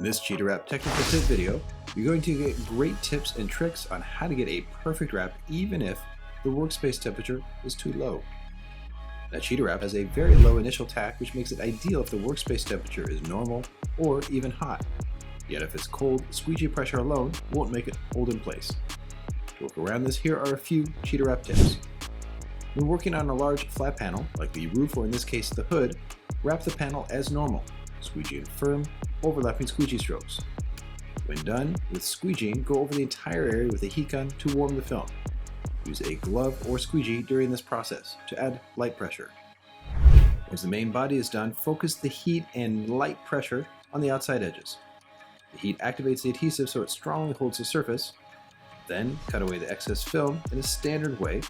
this CheetahWrap technical tip video, you're going to get great tips and tricks on how to get a perfect wrap even if the workspace temperature is too low. Now, CheetahWrap has a very low initial tack, which makes it ideal if the workspace temperature is normal or even hot. Yet if it's cold, squeegee pressure alone won't make it hold in place. To work around this, here are a few CheetahWrap tips. When working on a large flat panel, like the roof or in this case the hood, wrap the panel as normal, squeegee in firm, overlapping squeegee strokes. When done with squeegeeing, go over the entire area with a heat gun to warm the film. Use a glove or squeegee during this process to add light pressure. Once the main body is done, focus the heat and light pressure on the outside edges. The heat activates the adhesive so it strongly holds the surface. Then cut away the excess film in a standard way.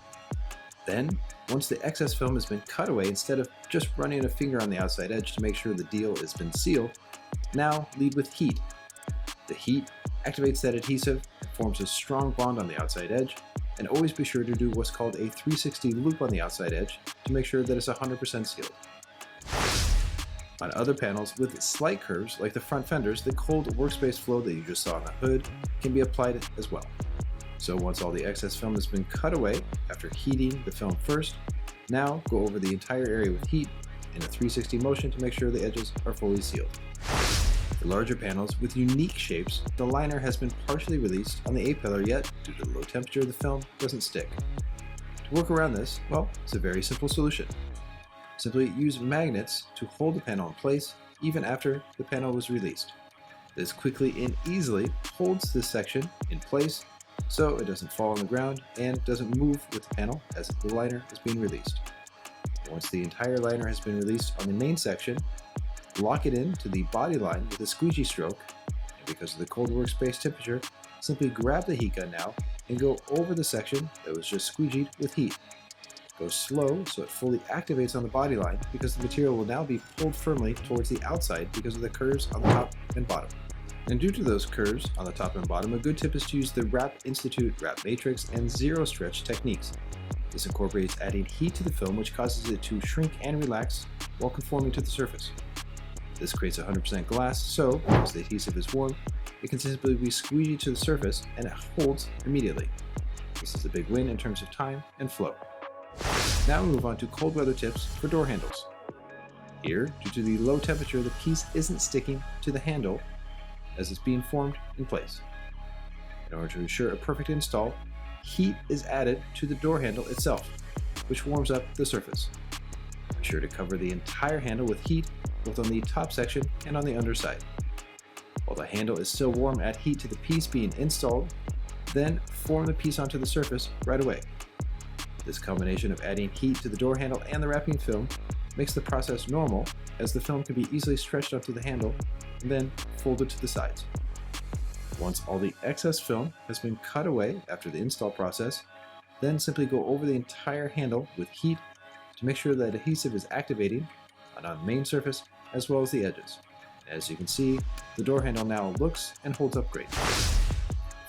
Then, once the excess film has been cut away, instead of just running a finger on the outside edge to make sure the deal has been sealed, now lead with heat. The heat activates that adhesive and forms a strong bond on the outside edge, and always be sure to do what's called a 360 loop on the outside edge to make sure that it's 100% sealed. On other panels with slight curves, like the front fenders, the cold workspace flow that you just saw on the hood can be applied as well. So once all the excess film has been cut away after heating the film first, now go over the entire area with heat in a 360 motion to make sure the edges are fully sealed. For larger panels with unique shapes, the liner has been partially released on the A-pillar, yet due to the low temperature, the film doesn't stick. To work around this, well, it's a very simple solution. Simply use magnets to hold the panel in place even after the panel was released. This quickly and easily holds this section in place so it doesn't fall on the ground and doesn't move with the panel as the liner is being released. Once the entire liner has been released on the main section, lock it in to the body line with a squeegee stroke, and because of the cold workspace temperature, simply grab the heat gun now and go over the section that was just squeegeed with heat. Go slow so it fully activates on the body line because the material will now be pulled firmly towards the outside because of the curves on the top and bottom. And due to those curves on the top and bottom, a good tip is to use the Wrap Institute Wrap Matrix and Zero Stretch techniques. This incorporates adding heat to the film, which causes it to shrink and relax while conforming to the surface. This creates 100% glass, so as the adhesive is warm, it can simply be squeegeed to the surface and it holds immediately. This is a big win in terms of time and flow. Now we move on to cold weather tips for door handles. Here, due to the low temperature, the piece isn't sticking to the handle as it's being formed in place. In order to ensure a perfect install, heat is added to the door handle itself, which warms up the surface. Be sure to cover the entire handle with heat, both on the top section and on the underside. While the handle is still warm, add heat to the piece being installed, then form the piece onto the surface right away. This combination of adding heat to the door handle and the wrapping film makes the process normal, as the film can be easily stretched onto the handle and then folded to the sides. Once all the excess film has been cut away after the install process, then simply go over the entire handle with heat to make sure that adhesive is activating on the main surface as well as the edges. As you can see, the door handle now looks and holds up great.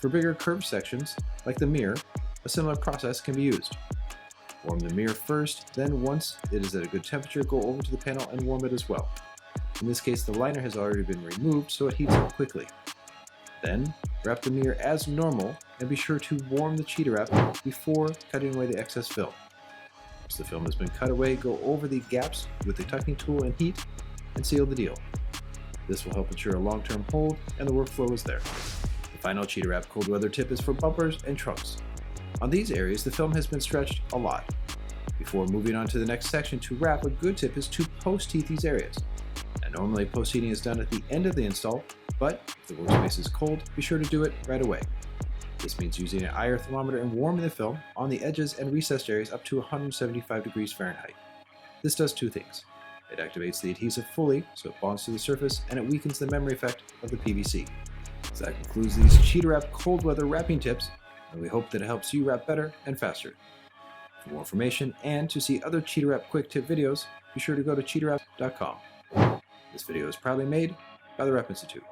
For bigger curved sections, like the mirror, a similar process can be used. Warm the mirror first, then once it is at a good temperature, go over to the panel and warm it as well. In this case, the liner has already been removed, so it heats up quickly. Then, wrap the mirror as normal and be sure to warm the CheetahWrap before cutting away the excess film. Once the film has been cut away, go over the gaps with the tucking tool and heat and seal the deal. This will help ensure a long-term hold and the workflow is there. The final CheetahWrap cold weather tip is for bumpers and trunks. On these areas, the film has been stretched a lot. Before moving on to the next section to wrap, a good tip is to post-heat these areas. Now, normally post-heating is done at the end of the install, but if the workspace is cold, be sure to do it right away. This means using an IR thermometer and warming the film on the edges and recessed areas up to 175 degrees Fahrenheit. This does two things. It activates the adhesive fully so it bonds to the surface, and it weakens the memory effect of the PVC. So that concludes these CheetahWrap cold weather wrapping tips, and we hope that it helps you wrap better and faster. For more information and to see other CheetahWrap quick tip videos, be sure to go to CheetahWrap.com. This video is proudly made by the Wrap Institute.